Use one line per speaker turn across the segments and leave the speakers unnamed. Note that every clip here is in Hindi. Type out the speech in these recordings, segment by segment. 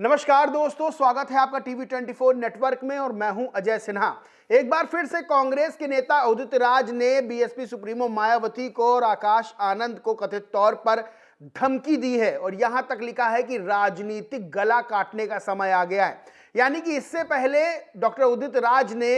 नमस्कार दोस्तों, स्वागत है आपका टीवी 24 नेटवर्क में और मैं हूं अजय सिन्हा। एक बार फिर से कांग्रेस के नेता उदित राज ने बीएसपी सुप्रीमो मायावती को और आकाश आनंद को कथित तौर पर धमकी दी है और यहां तक लिखा है कि राजनीतिक गला काटने का समय आ गया है। यानी कि इससे पहले डॉक्टर उदित राज ने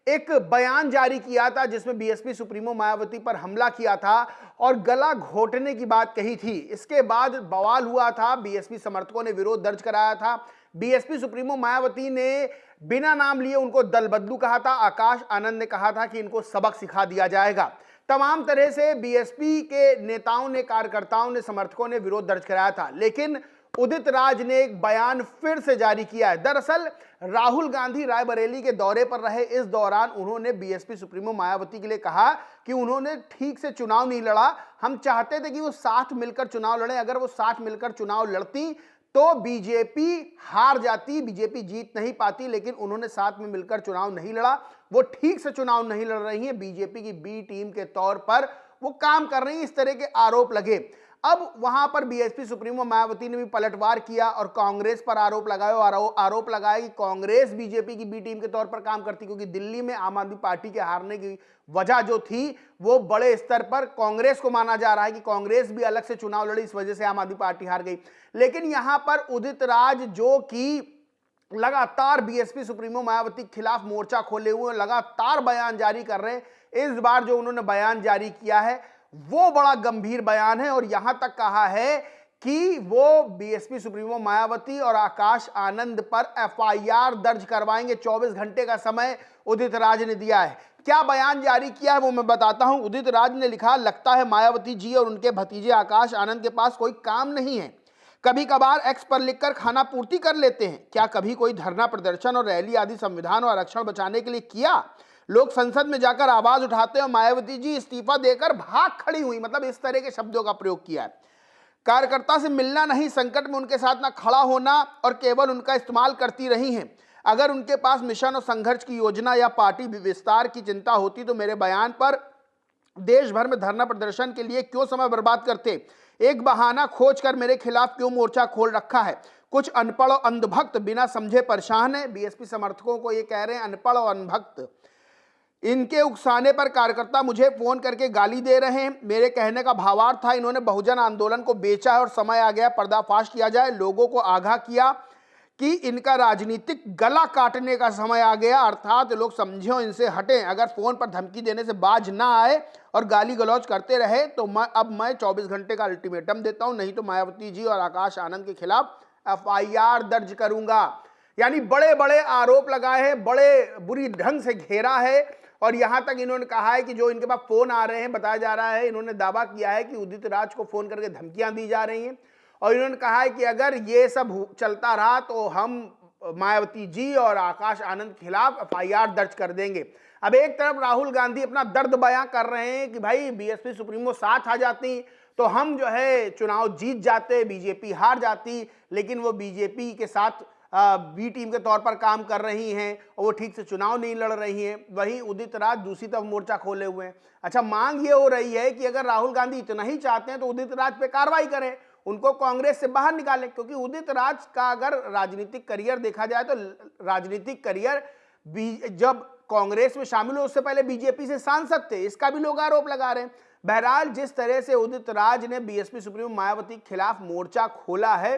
एक बयान जारी किया था जिसमें बीएसपी सुप्रीमो मायावती पर हमला किया था और गला घोटने की बात कही थी। इसके बाद बवाल हुआ था, बीएसपी समर्थकों ने विरोध दर्ज कराया था। बीएसपी सुप्रीमो मायावती ने बिना नाम लिए उनको दल बदलू कहा था। आकाश आनंद ने कहा था कि इनको सबक सिखा दिया जाएगा। तमाम तरह से बीएसपी के नेताओं ने, कार्यकर्ताओं ने, समर्थकों ने विरोध दर्ज कराया था, लेकिन उदित राज ने एक बयान फिर से जारी किया है। दरअसल राहुल गांधी रायबरेली के दौरे पर रहे, इस दौरान उन्होंने बीएसपी सुप्रीमो मायावती के लिए कहा कि उन्होंने ठीक से चुनाव नहीं लड़ा। हम चाहते थे कि वो साथ मिलकर चुनाव लड़े। अगर वो साथ मिलकर चुनाव लड़ती तो बीजेपी हार जाती, बीजेपी जीत नहीं पाती, लेकिन उन्होंने साथ में मिलकर चुनाव नहीं लड़ा। वो ठीक से चुनाव नहीं लड़ रही हैं, बीजेपी की बी टीम के तौर पर वो काम कर रही हैं, इस तरह के आरोप लगे। अब वहां पर बीएसपी सुप्रीमो मायावती ने भी पलटवार किया और कांग्रेस पर आरोप लगाया और आरोप लगाया कि कांग्रेस बीजेपी की बी टीम के तौर पर काम करती, क्योंकि दिल्ली में आम आदमी पार्टी के हारने की वजह जो थी वो बड़े स्तर पर कांग्रेस को माना जा रहा है कि कांग्रेस भी अलग से चुनाव लड़ी, इस वजह से आम आदमी पार्टी हार गई। लेकिन यहां पर उदित राज जो कि लगातार बीएसपी सुप्रीमो मायावती के खिलाफ मोर्चा खोले हुए, लगातार बयान जारी कर रहे हैं, इस बार जो उन्होंने बयान जारी किया है वो बड़ा गंभीर बयान है और यहां तक कहा है कि वो बीएसपी सुप्रीमो मायावती और आकाश आनंद पर एफआईआर दर्ज करवाएंगे। 24 घंटे का समय उदित राज ने दिया है। क्या बयान जारी किया है वो मैं बताता हूं। उदित राज ने लिखा, लगता है मायावती जी और उनके भतीजे आकाश आनंद के पास कोई काम नहीं है। कभी कभार एक्स पर लिखकर खाना पूर्ति कर लेते हैं। क्या कभी कोई धरना, प्रदर्शन और रैली आदि संविधान और आरक्षण बचाने के लिए किया? लोग संसद में जाकर आवाज उठाते हैं, मायावती जी इस्तीफा देकर भाग खड़ी हुई, मतलब इस तरह के शब्दों का प्रयोग किया है। कार्यकर्ता से मिलना नहीं, संकट में उनके साथ ना खड़ा होना और केवल उनका इस्तेमाल करती रही हैं। अगर उनके पास मिशन और संघर्ष की योजना या पार्टी विस्तार की चिंता होती तो मेरे बयान पर देश भर में धरना प्रदर्शन के लिए क्यों समय बर्बाद करते? एक बहाना खोज कर मेरे खिलाफ क्यों मोर्चा खोल रखा है? कुछ अनपढ़ और अंधभक्त बिना समझे परेशान है। बीएसपी समर्थकों को ये कह रहे हैं अनपढ़ और अनभक्त। इनके उकसाने पर कार्यकर्ता मुझे फोन करके गाली दे रहे हैं। मेरे कहने का भावार्थ था इन्होंने बहुजन आंदोलन को बेचा है और समय आ गया पर्दाफाश किया जाए। लोगों को आगाह किया कि इनका राजनीतिक गला काटने का समय आ गया, अर्थात लोग समझे और इनसे हटें। अगर फोन पर धमकी देने से बाज ना आए और गाली गलौज करते रहे तो मैं 24 घंटे का अल्टीमेटम देता हूं, नहीं तो मायावती जी और आकाश आनंद के खिलाफ एफआईआर दर्ज करूंगा। यानी बड़े बड़े आरोप लगाए हैं, बड़े बुरी ढंग से घेरा है और यहां तक इन्होंने कहा है कि जो इनके पास फोन आ रहे हैं, बताया जा रहा है, इन्होंने दावा किया है कि उदित राज को फोन करके धमकियां दी जा रही हैं और इन्होंने कहा है कि अगर ये सब चलता रहा तो हम मायावती जी और आकाश आनंद के खिलाफ एफआईआर दर्ज कर देंगे। अब एक तरफ राहुल गांधी अपना दर्द बयां कर रहे हैं कि भाई बीएसपी सुप्रीमो साथ आ जाती तो हम जो है चुनाव जीत जाते, बीजेपी हार जाती, लेकिन वो बीजेपी के साथ बी टीम के तौर पर काम कर रही हैं और वो ठीक से चुनाव नहीं लड़ रही हैं। वहीं उदित राज दूसरी तरफ मोर्चा खोले हुए हैं। अच्छा, मांग ये हो रही है कि अगर राहुल गांधी इतना ही चाहते हैं तो उदित राज पे कार्रवाई करें, उनको कांग्रेस से बाहर निकालें, क्योंकि उदित राज का अगर राजनीतिक करियर देखा जाए तो राजनीतिक करियर जब कांग्रेस में शामिल हो उससे पहले बीजेपी से सांसद थे, इसका भी लोग आरोप लगा रहे हैं। बहरहाल जिस तरह से उदित राज ने बीएसपी सुप्रीमो मायावती के खिलाफ मोर्चा खोला है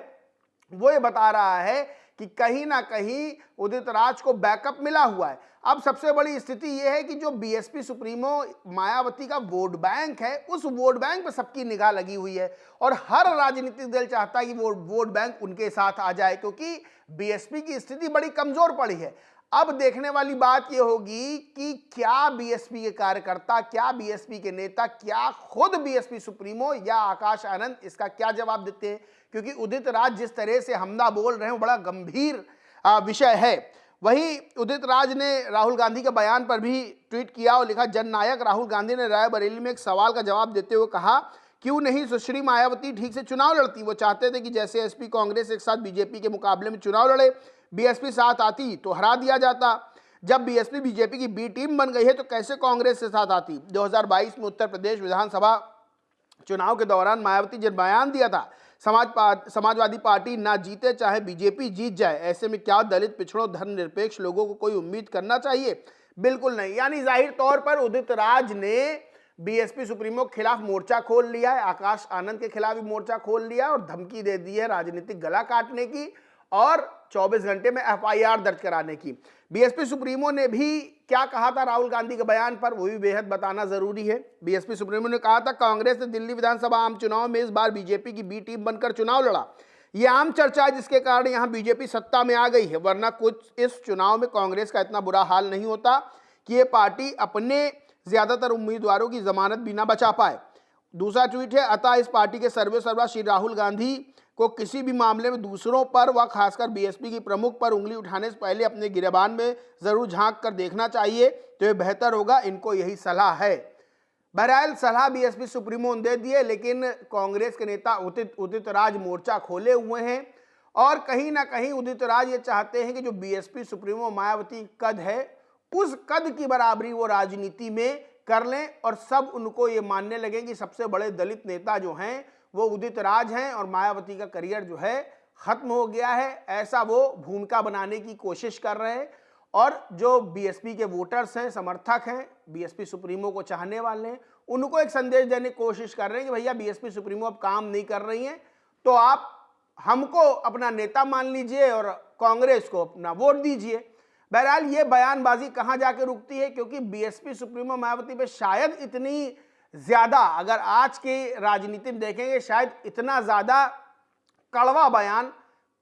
वो ये बता रहा है कि कहीं ना कहीं उदित राज को बैकअप मिला हुआ है। अब सबसे बड़ी स्थिति यह है कि जो बीएसपी सुप्रीमो मायावती का वोट बैंक है, उस वोट बैंक पर सबकी निगाह लगी हुई है और हर राजनीतिक दल चाहता है कि वो वोट बैंक उनके साथ आ जाए, क्योंकि बीएसपी की स्थिति बड़ी कमजोर पड़ी है। अब देखने वाली बात यह होगी कि क्या बीएसपी के कार्यकर्ता, क्या बीएसपी के नेता, क्या खुद बीएसपी सुप्रीमो या आकाश आनंद इसका क्या जवाब देते हैं, क्योंकि उदित राज जिस तरह से हमला बोल रहे हैं वो बड़ा गंभीर विषय है। वहीं उदित राज ने राहुल गांधी के बयान पर भी ट्वीट किया और लिखा, जननायक राहुल गांधी ने रायबरेली में एक सवाल का जवाब देते हुए कहा, क्यों नहीं सुश्री मायावती ठीक से चुनाव लड़ती? वो चाहते थे कि जैसे एसपी कांग्रेस एक साथ बीजेपी के मुकाबले में चुनाव लड़े, बीएसपी साथ आती तो हरा दिया जाता। जब बीएसपी बीजेपी की बी टीम बन गई है तो कैसे कांग्रेस से साथ आती? 2022 में उत्तर प्रदेश विधानसभा चुनाव के दौरान मायावती जब बयान दिया था समाजवादी पार्टी ना जीते चाहे बीजेपी जीत जाए, ऐसे में क्या दलित, पिछड़ों, धर्मनिरपेक्ष लोगों को कोई उम्मीद करना चाहिए? बिल्कुल नहीं। यानी जाहिर तौर पर उदित राज ने बीएसपी सुप्रीमो के खिलाफ मोर्चा खोल लिया है, आकाश आनंद के खिलाफ भी मोर्चा खोल लिया और धमकी दे दी है राजनीतिक गला काटने की और 24 घंटे में एफआईआर दर्ज कराने की। बीएसपी सुप्रीमो ने भी क्या कहा था राहुल गांधी के बयान पर, वो भी बेहद बताना जरूरी है। बीएसपी सुप्रीमो ने कहा था, कांग्रेस ने दिल्ली विधानसभा आम चुनाव में इस बार बीजेपी की बी टीम बनकर चुनाव लड़ा। ये आम चर्चा है जिसके कारण यहां बीजेपी सत्ता में आ गई है, वरना कुछ इस चुनाव में कांग्रेस का इतना बुरा हाल नहीं होता कि ये पार्टी अपने ज्यादातर उम्मीदवारों की जमानत भी ना बचा पाए। दूसरा ट्वीट है, अतः इस पार्टी के सर्वेसर्वा श्री राहुल गांधी को किसी भी मामले में दूसरों पर व खासकर बीएसपी की प्रमुख पर उंगली उठाने से पहले अपने गिरेबान में जरूर झांक कर देखना चाहिए, तो ये बेहतर होगा। इनको यही सलाह है। बहरहाल सलाह बीएसपी सुप्रीमो ने दे दी है, लेकिन कांग्रेस के नेता उदित राज मोर्चा खोले हुए हैं और कहीं ना कहीं उदित राज ये चाहते हैं कि जो बीएसपी सुप्रीमो मायावती कद है, उस कद की बराबरी वो राजनीति में कर लें और सब उनको ये मानने लगे कि सबसे बड़े दलित नेता जो हैं वो उदित राज हैं और मायावती का करियर जो है खत्म हो गया है, ऐसा वो भूमिका बनाने की कोशिश कर रहे हैं। और जो बीएसपी के वोटर्स हैं, समर्थक हैं, बीएसपी सुप्रीमो को चाहने वाले हैं, उनको एक संदेश देने की कोशिश कर रहे हैं कि भैया बीएसपी सुप्रीमो अब काम नहीं कर रही हैं, तो आप हमको अपना नेता मान लीजिए और कांग्रेस को अपना वोट दीजिए। बहरहाल ये बयानबाजी कहां जाके रुकती है, क्योंकि बीएसपी सुप्रीमो मायावती पे शायद इतनी ज्यादा, अगर आज के राजनीति में देखेंगे, शायद इतना ज्यादा कड़वा बयान,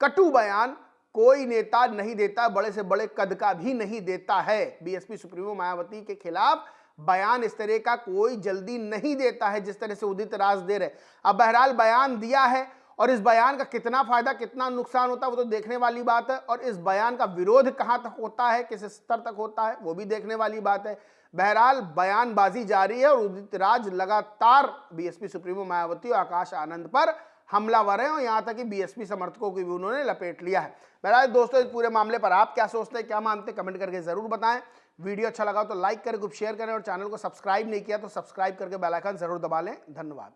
कटु बयान कोई नेता नहीं देता, बड़े से बड़े कद का भी नहीं देता है। बीएसपी सुप्रीमो मायावती के खिलाफ बयान इस तरह का कोई जल्दी नहीं देता है जिस तरह से उदित राज दे रहे। अब बहरहाल बयान दिया है और इस बयान का कितना फायदा कितना नुकसान होता है वो तो देखने वाली बात है, और इस बयान का विरोध कहां तक होता है, किस स्तर तक होता है, वो भी देखने वाली बात है। बहरहाल बयानबाजी जारी है और उदित राज लगातार बीएसपी सुप्रीमो मायावती और आकाश आनंद पर हमलावर हैं और यहां तक कि बीएसपी समर्थकों को भी उन्होंने लपेट लिया है। बहरहाल दोस्तों, इस पूरे मामले पर आप क्या सोचते हैं, क्या मानते हैं, कमेंट करके जरूर बताएं। वीडियो अच्छा लगा तो लाइक करें, ग्रुप शेयर करें और चैनल को सब्सक्राइब नहीं किया तो सब्सक्राइब करके बेल आइकन जरूर दबा लें। धन्यवाद।